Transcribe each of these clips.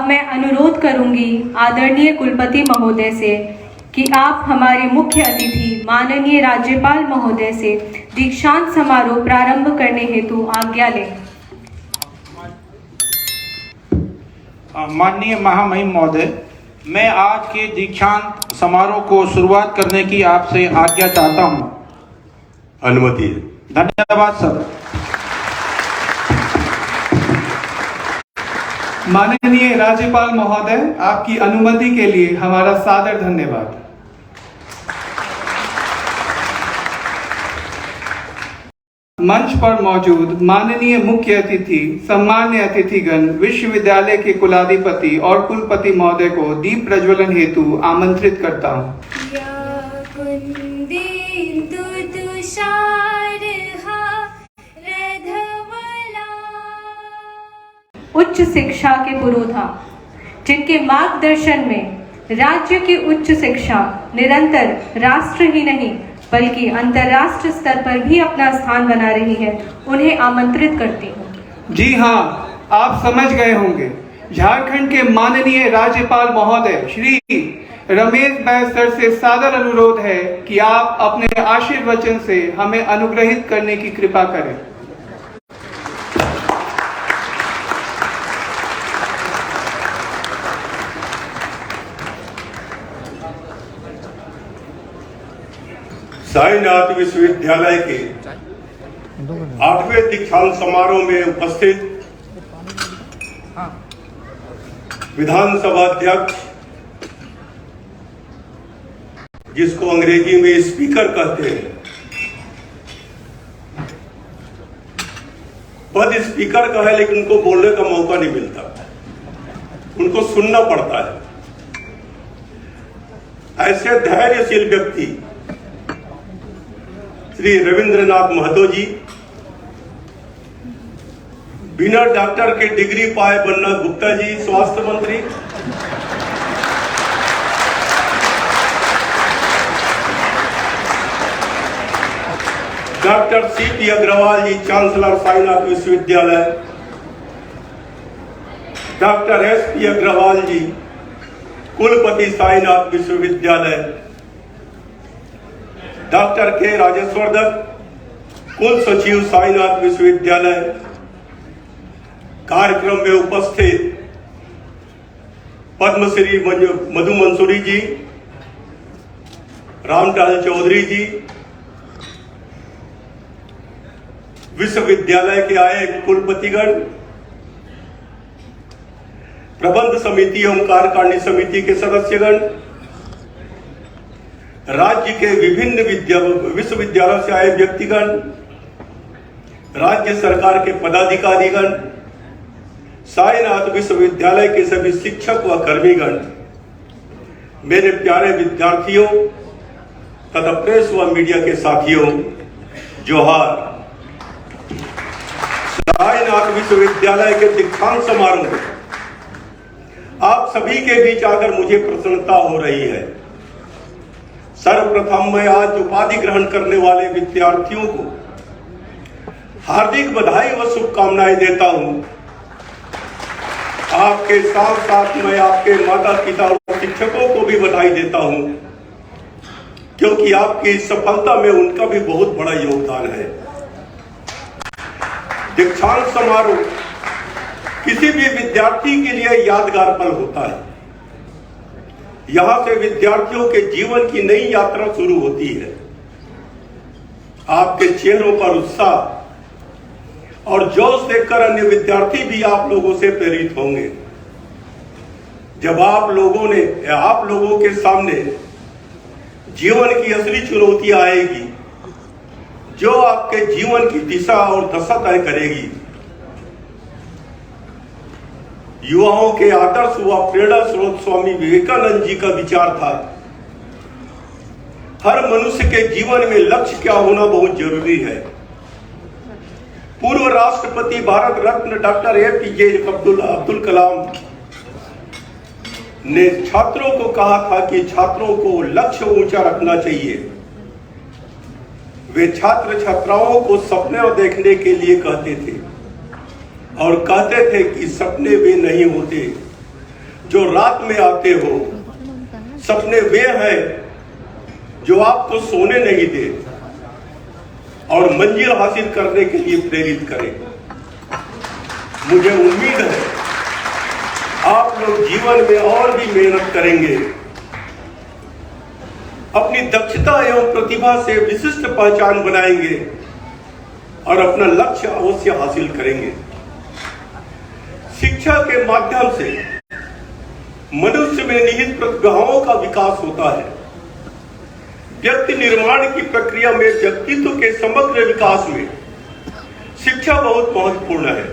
अब मैं अनुरोध करूंगी आदरणीय कुलपति महोदय से कि आप हमारे मुख्य अतिथि माननीय राज्यपाल महोदय से दीक्षांत समारोह प्रारंभ करने हेतु आज्ञा लें। माननीय महामहिम महोदय, मैं आज के दीक्षांत समारोह को शुरुआत करने की आपसे आज्ञा चाहता हूं। अनुमति है। धन्यवाद सर। माननीय राज्यपाल महोदय, आपकी अनुमति के लिए हमारा सादर धन्यवाद। मंच पर मौजूद माननीय मुख्य अतिथि, सम्मान्य अतिथिगण, विश्वविद्यालय के कुलाधिपति और कुलपति महोदय को दीप प्रज्वलन हेतु आमंत्रित करता हूँ। उच्च शिक्षा के पुरोधा, जिनके मार्गदर्शन में राज्य की उच्च शिक्षा निरंतर राष्ट्र ही नहीं बल्कि अंतर्राष्ट्रीय स्तर पर भी अपना स्थान बना रही है, उन्हें आमंत्रित करती हूँ। जी हाँ, आप समझ गए होंगे। झारखंड के माननीय राज्यपाल महोदय श्री रमेश बैस सर से सादर अनुरोध है कि आप अपने आशीर्वचन से हमें अनुग्रहित करने की कृपा करें। साईनाथ विश्वविद्यालय के 8वें दीक्षांत समारोह में उपस्थित विधानसभा अध्यक्ष, जिसको अंग्रेजी में स्पीकर कहते हैं, पद स्पीकर का है लेकिन उनको बोलने का मौका नहीं मिलता, उनको सुनना पड़ता है। ऐसे धैर्यशील व्यक्ति श्री रविंद्रनाथ महतो जी, बिना डॉक्टर के डिग्री पाए बन्ना गुप्ता जी स्वास्थ्य मंत्री, डॉक्टर सीपी अग्रवाल जी चांसलर साईनाथ विश्वविद्यालय, डॉक्टर एसपी अग्रवाल जी कुलपति साईनाथ विश्वविद्यालय, डॉक्टर के राजेश्वर दत्त कुल सचिव साईनाथ विश्वविद्यालय, कार्यक्रम में उपस्थित पद्मश्री मधु मंसूरी जी, रामलाल चौधरी जी, विश्वविद्यालय के आए कुलपतिगण, प्रबंध समिति एवं कार्यकारिणी समिति के सदस्यगण, राज्य के विभिन्न विश्वविद्यालयों से आए व्यक्तिगण, राज्य सरकार के पदाधिकारीगण, साईनाथ विश्वविद्यालय के सभी शिक्षक व कर्मीगण, मेरे प्यारे विद्यार्थियों तथा प्रेस व मीडिया के साथियों, जोहार। साईनाथ विश्वविद्यालय के दीक्षांत समारोह में आप सभी के बीच आकर मुझे प्रसन्नता हो रही है। सर्वप्रथम मैं आज उपाधि ग्रहण करने वाले विद्यार्थियों को हार्दिक बधाई व शुभकामनाएं देता हूं। आपके साथ साथ मैं आपके माता पिता और शिक्षकों को भी बधाई देता हूं, क्योंकि आपकी इस सफलता में उनका भी बहुत बड़ा योगदान है। दीक्षांत समारोह किसी भी विद्यार्थी के लिए यादगार पल होता है। यहां से विद्यार्थियों के जीवन की नई यात्रा शुरू होती है। आपके चेहरों पर उत्साह और जोश देखकर अन्य विद्यार्थी भी आप लोगों से प्रेरित होंगे। जब आप लोगों के सामने जीवन की असली चुनौती आएगी, जो आपके जीवन की दिशा और दशा तय करेगी। युवाओं के आदर्श व प्रेरणा स्रोत स्वामी विवेकानंद जी का विचार था, हर मनुष्य के जीवन में लक्ष्य क्या होना बहुत जरूरी है। पूर्व राष्ट्रपति भारत रत्न डॉक्टर APJ अब्दुल कलाम ने छात्रों को कहा था कि छात्रों को लक्ष्य ऊंचा रखना चाहिए। वे छात्र छात्राओं को सपने देखने के लिए कहते थे और कहते थे कि सपने वे नहीं होते, जो रात में आते हो, सपने वे हैं जो आपको सोने नहीं दे और मंजिल हासिल करने के लिए प्रेरित करें। मुझे उम्मीद है आप लोग जीवन में और भी मेहनत करेंगे, अपनी दक्षता एवं प्रतिभा से विशिष्ट पहचान बनाएंगे और अपना लक्ष्य अवश्य हासिल करेंगे। शिक्षा के माध्यम से मनुष्य में निहित प्रतिभाओं का विकास होता है। व्यक्ति निर्माण की प्रक्रिया में व्यक्तित्व के समग्र विकास में शिक्षा बहुत महत्वपूर्ण है।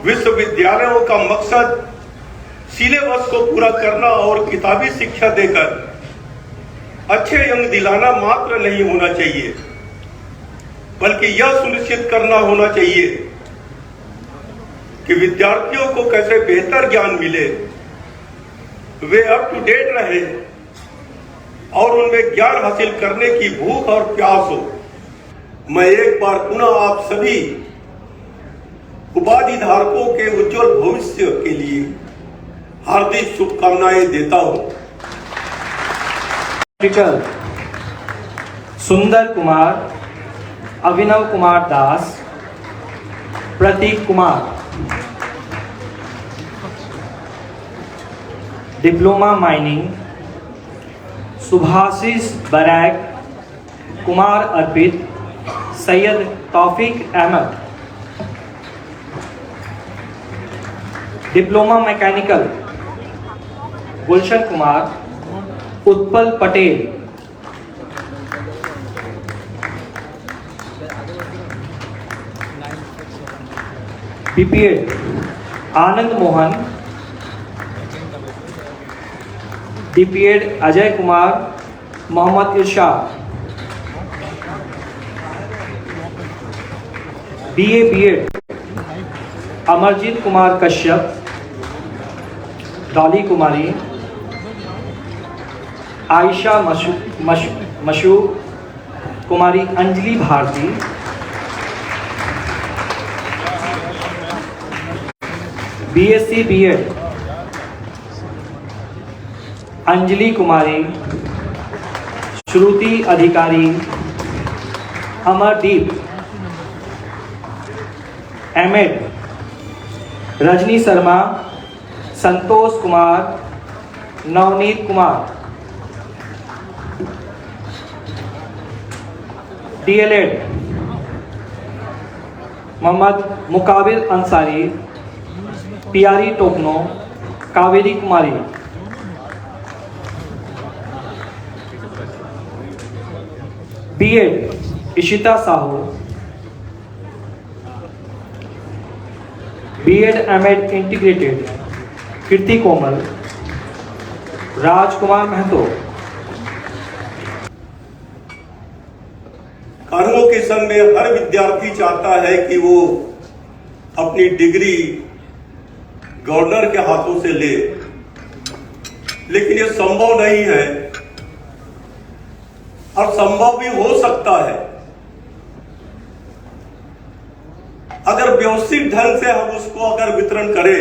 विश्वविद्यालयों का मकसद सिलेबस को पूरा करना और किताबी शिक्षा देकर अच्छे अंक दिलाना मात्र नहीं होना चाहिए, बल्कि यह सुनिश्चित करना होना चाहिए कि विद्यार्थियों को कैसे बेहतर ज्ञान मिले, वे अप टू डेट रहे और उनमें ज्ञान हासिल करने की भूख और प्यास हो। मैं एक बार पुनः आप सभी उपाधि धारकों के उज्जवल भविष्य के लिए हार्दिक शुभकामनाएं देता हूं। सुंदर कुमार, अभिनव कुमार दास, प्रतीक कुमार। डिप्लोमा माइनिंग सुभाषिष बैराग, कुमार अर्पित, सैयद तौफीक Ahmad. Diploma mechanical Gulshan Kumar, Utpal Patel. BPEd Anand Mohan. DPEd Ajay Kumar, Mohammad इरशाद। बीए बीएड अमरजीत कुमार कश्यप, डॉली कुमारी, आयशा मशू, कुमारी अंजलि भारती। बीएससी बीएड अंजलि कुमारी, श्रुति अधिकारी, अमरदीप। एमएड रजनी शर्मा, संतोष कुमार, नवनीत कुमार। डीएलएड मोहम्मद मुकाबिल अंसारी, पियारी टोकनो, कावेरी कुमारी। BEd Ishita Sahu. BEd MEd integrated कीर्ति कोमल, राजकुमार महतो। कानूनों के संग में हर विद्यार्थी चाहता है कि वो अपनी डिग्री गवर्नर के हाथों से ले, लेकिन ये संभव नहीं है और संभव भी हो सकता है अगर व्यवस्थित ढंग से हम उसको अगर वितरण करें,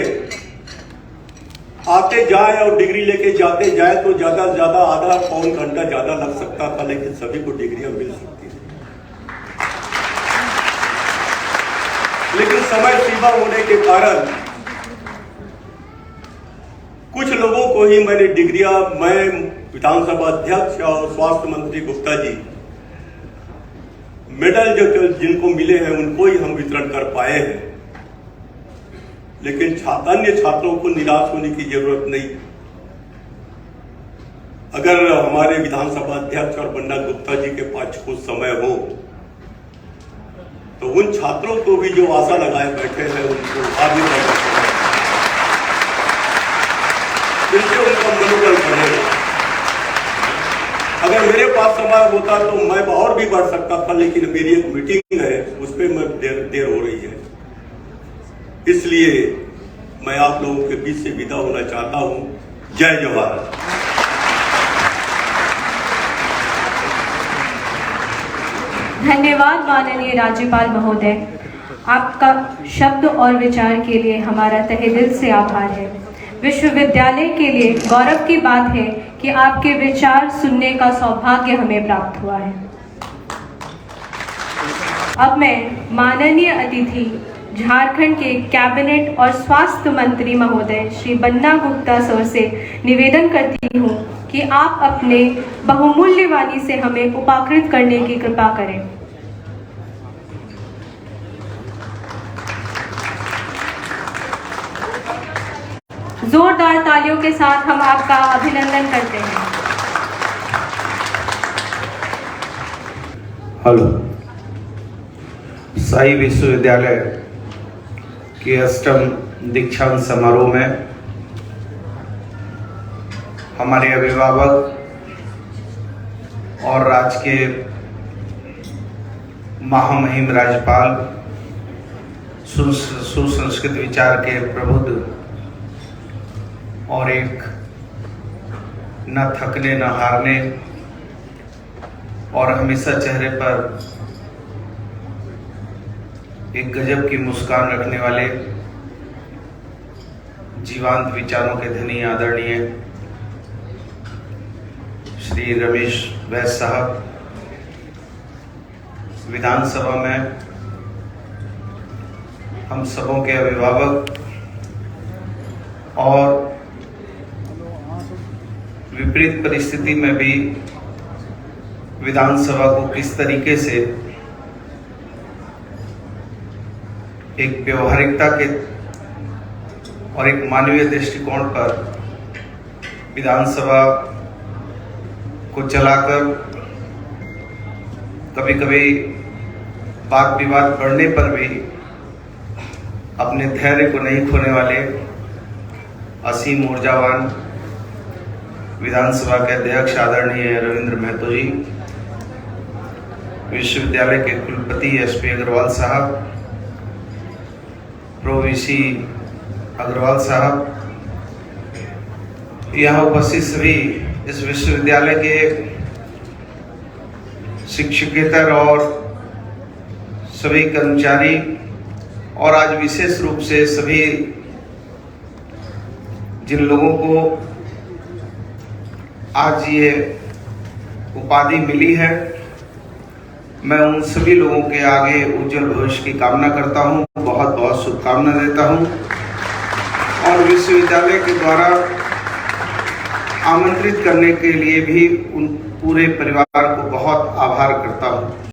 आते जाए और डिग्री लेके जाते जाए तो ज्यादा से ज्यादा आधा पौन घंटा ज्यादा लग सकता था, लेकिन सभी को डिग्रियां मिल सकती है। लेकिन समय सीमा होने के कारण कुछ लोगों को ही मैंने डिग्रियां, मैं विधानसभा अध्यक्ष और स्वास्थ्य मंत्री गुप्ता जी, मेडल जो जिनको मिले हैं उनको ही हम वितरण कर पाए हैं। लेकिन अन्य छात्रों को निराश होने की जरूरत नहीं। अगर हमारे विधानसभा अध्यक्ष और बन्ना गुप्ता जी के पास कुछ समय हो तो उन छात्रों को भी जो आशा लगाए बैठे हैं उनको आगे इससे उनका मनोबल बढ़ेगा। अगर मेरे पास समय होता तो मैं और भी बढ़ सकता था, लेकिन मेरी एक मीटिंग है उस पर मैं देर हो रही है, इसलिए मैं आप लोगों के बीच से विदा होना चाहता हूं। जय जवाहर। धन्यवाद माननीय राज्यपाल महोदय, आपका शब्द और विचार के लिए हमारा तहे दिल से आभार है। विश्वविद्यालय के लिए गौरव की बात है कि आपके विचार सुनने का सौभाग्य हमें प्राप्त हुआ है। अब मैं माननीय अतिथि झारखंड के कैबिनेट और स्वास्थ्य मंत्री महोदय श्री बन्ना गुप्ता सर से निवेदन करती हूँ कि आप अपने बहुमूल्य वाणी से हमें उपाकृत करने की कृपा करें। जोरदार तालियों के साथ हम आपका अभिनंदन करते हैं। हेलो। साई विश्वविद्यालय के अष्टम दीक्षांत समारोह में हमारे अभिभावक और राज्य के महामहिम राज्यपाल, सुसंस्कृत विचार के प्रबुद्ध और एक न थकने न हारने और हमेशा चेहरे पर एक गजब की मुस्कान रखने वाले जीवांत विचारों के धनी आदरणीय श्री रमेश बैस साहब, विधानसभा में हम सबों के अभिभावक और विपरीत परिस्थिति में भी विधानसभा को किस तरीके से एक व्यवहारिकता के और एक मानवीय दृष्टिकोण पर विधानसभा को चलाकर कभी कभी वाद विवाद बढ़ने पर भी अपने धैर्य को नहीं खोने वाले असीम ऊर्जावान विधानसभा के अध्यक्ष आदरणीय रविंद्र महतो जी, विश्वविद्यालय के कुलपति एसपी अग्रवाल साहब, प्रो वीसी अग्रवाल साहब, यहाँ उपस्थित सभी इस विश्वविद्यालय के शिक्षकेतर और सभी कर्मचारी और आज विशेष रूप से सभी जिन लोगों को आज ये उपाधि मिली है, मैं उन सभी लोगों के आगे उज्जवल भविष्य की कामना करता हूं, बहुत बहुत शुभकामना देता हूं और विश्वविद्यालय के द्वारा आमंत्रित करने के लिए भी उन पूरे परिवार को बहुत आभार करता हूं।